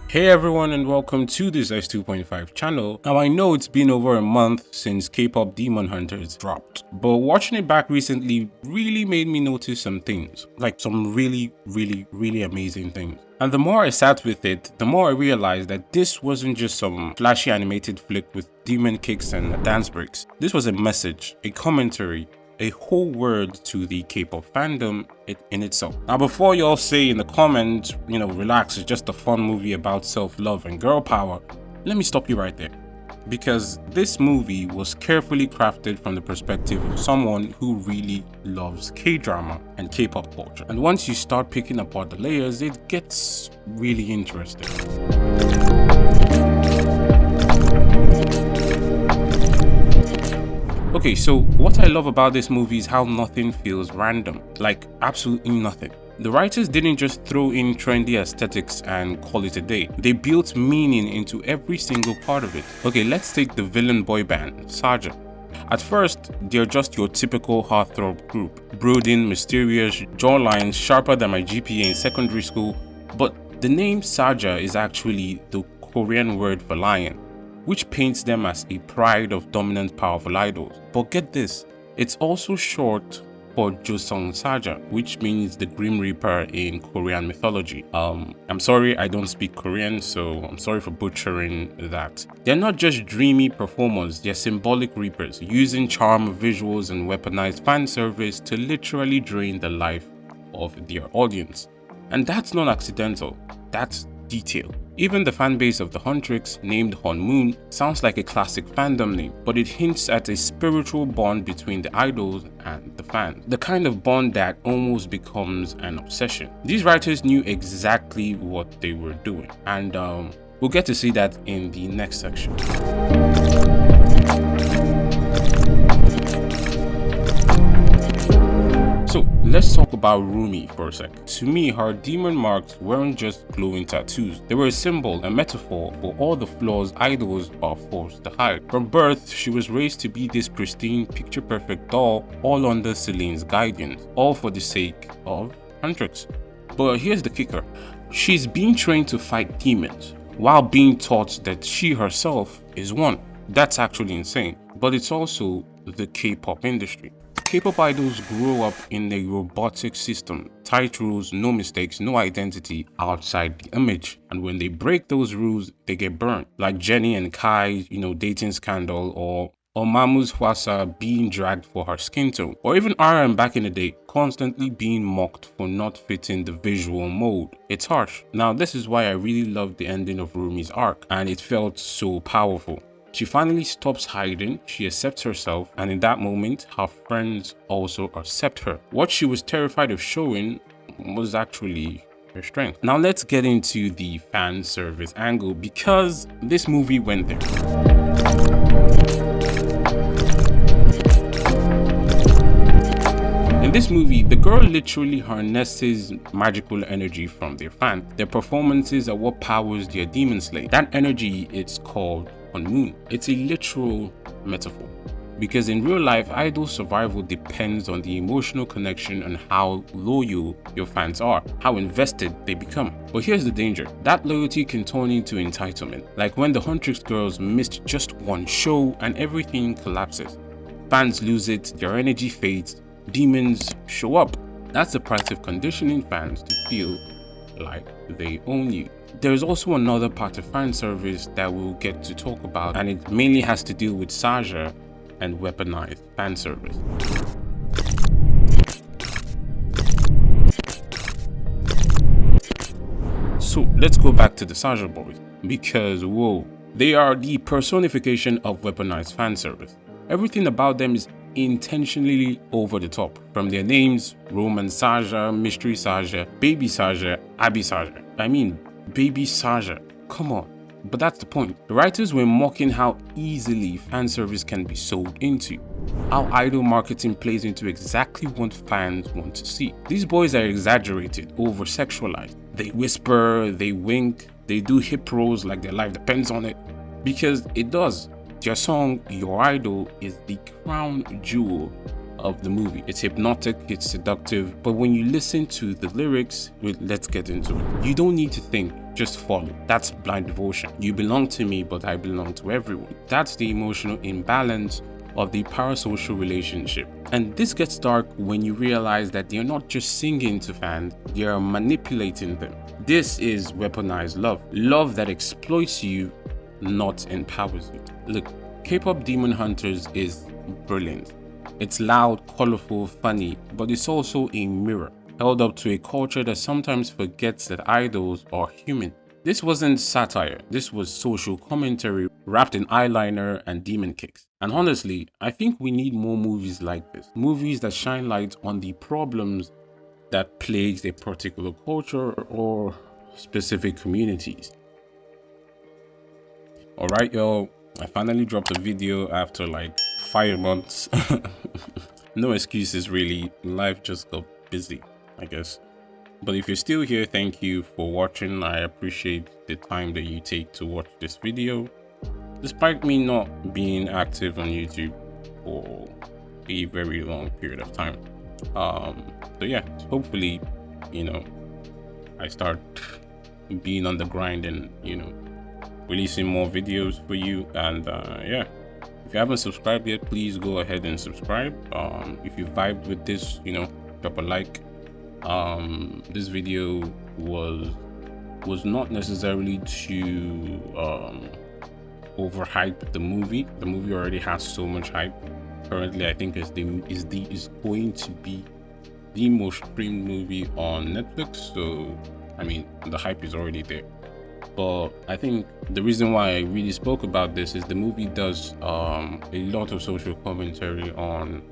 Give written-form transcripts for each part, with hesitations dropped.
Hey everyone and welcome to this S2.5 channel. Now I know it's been over a month since K-pop Demon Hunters dropped, but watching it back recently really made me notice some things, like some really amazing things. And the more I sat with it, the more I realized that this wasn't just some flashy animated flick with demon kicks and dance breaks. This was a message, a commentary, a whole word to the K-pop fandom in itself. Now before y'all say in the comments, relax, it's just a fun movie about self-love and girl power, let me stop you right there. Because this movie was carefully crafted from the perspective of someone who really loves K-drama and K-pop culture. And once you start picking apart the layers, it gets really interesting. Okay, so what I love about this movie is how nothing feels random, like absolutely nothing. The writers didn't just throw in trendy aesthetics and call it a day. They built meaning into every single part of it. Okay, let's take the villain boy band, Saja. At first, they're just your typical heartthrob group, brooding, mysterious, jawlines sharper than my GPA in secondary school, but the name Saja is actually the Korean word for lion, which paints them as a pride of dominant powerful idols. But get this, it's also short for Josung Saja, which means the Grim Reaper in Korean mythology. I'm sorry I don't speak Korean, so I'm sorry for butchering that. They're not just dreamy performers, they're symbolic reapers, using charm, visuals, and weaponized fan service to literally drain the life of their audience. And that's not accidental, that's detail. Even the fanbase of the HUNTR, named Hunmoon, sounds like a classic fandom name, but it hints at a spiritual bond between the idols and the fans. The kind of bond that almost becomes an obsession. These writers knew exactly what they were doing, and we'll get to see that in the next section. So let's talk about Rumi for a sec. To me, her demon marks weren't just glowing tattoos. They were a symbol, a metaphor for all the flaws idols are forced to hide. From birth, she was raised to be this pristine, picture-perfect doll, all under Celine's guidance, all for the sake of HUNTR. But here's the kicker. She's being trained to fight demons, while being taught that she herself is one. That's actually insane. But it's also the K-pop industry. K-pop idols grow up in a robotic system, tight rules, no mistakes, no identity outside the image. And when they break those rules, they get burned. Like Jennie and Kai, dating scandal, or Mamu's Hwasa being dragged for her skin tone. Or even RM back in the day, constantly being mocked for not fitting the visual mold. It's harsh. Now this is why I really loved the ending of Rumi's arc, and it felt so powerful. She finally stops hiding, she accepts herself, and in that moment, her friends also accept her. What she was terrified of showing was actually her strength. Now let's get into the fan service angle, because this movie went there. In this movie, the girl literally harnesses magical energy from their fans. Their performances are what powers their demon slay. That energy is called Hunmoon. It's a literal metaphor, because in real life, idol survival depends on the emotional connection and how loyal your fans are, how invested they become. But here's the danger. That loyalty can turn into entitlement, like when the HUNTR girls missed just one show and everything collapses. Fans lose it, their energy fades, demons show up. That's the price of conditioning fans to feel like they own you. There's also another part of fan service that we'll get to talk about, and it mainly has to do with Saja and weaponized fan service. So let's go back to the Saja boys, because whoa, they are the personification of weaponized fan service. Everything about them is intentionally over the top, from their names, Roman Saja, Mystery Saja, Baby Saja, Abby Saja. I mean, Baby Saja, come on. But that's the point. The writers were mocking how easily fan service can be sold into, how idol marketing plays into exactly what fans want to see. These boys are exaggerated, over-sexualized. They whisper, they wink, they do hip rolls like their life depends on it, because it does. Their song, Your Idol, is the crown jewel of the movie. It's hypnotic, it's seductive, but when you listen to the lyrics, let's get into it. You don't need to think, just follow. That's blind devotion. You belong to me, but I belong to everyone. That's the emotional imbalance of the parasocial relationship. And this gets dark when you realize that they're not just singing to fans, they are manipulating them. This is weaponized love. Love that exploits you, not empowers you. Look, K-pop Demon Hunters is brilliant. It's loud, colorful, funny, but it's also a mirror held up to a culture that sometimes forgets that idols are human. This wasn't satire, this was social commentary wrapped in eyeliner and demon kicks. And honestly, I think we need more movies like this. Movies that shine light on the problems that plagues a particular culture or specific communities. Alright y'all, I finally dropped a video after like 5 months. No excuses really, life just got busy, I guess. But if you're still here, thank you for watching. I appreciate the time that you take to watch this video, despite me not being active on YouTube for a very long period of time. So yeah, hopefully, you know, I start being on the grind and, you know, releasing more videos for you. And yeah, if you haven't subscribed yet, please go ahead and subscribe. If you vibed with this, you know, drop a like. This video was not necessarily to overhype the movie. The movie already has so much hype. Currently, I think is going to be the most streamed movie on Netflix. So I mean, the hype is already there. But I think the reason why I really spoke about this is the movie does a lot of social commentary on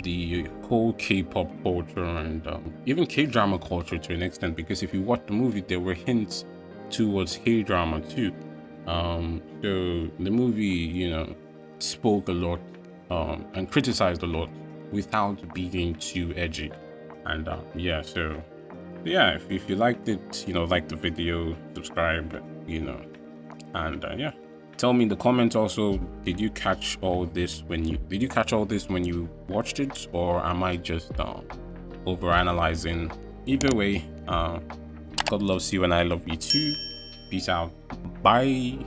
the whole K-pop culture and even K-drama culture to an extent, because if you watch the movie, there were hints towards K-drama too. So the movie, you know, spoke a lot and criticized a lot without being too edgy. And yeah, so yeah, if you liked it, you know, like the video, subscribe, you know, and yeah. Tell me in the comments also, did you catch all this when you watched it, or am I just over analyzing? Either way, God loves you and I love you too. Peace out. Bye.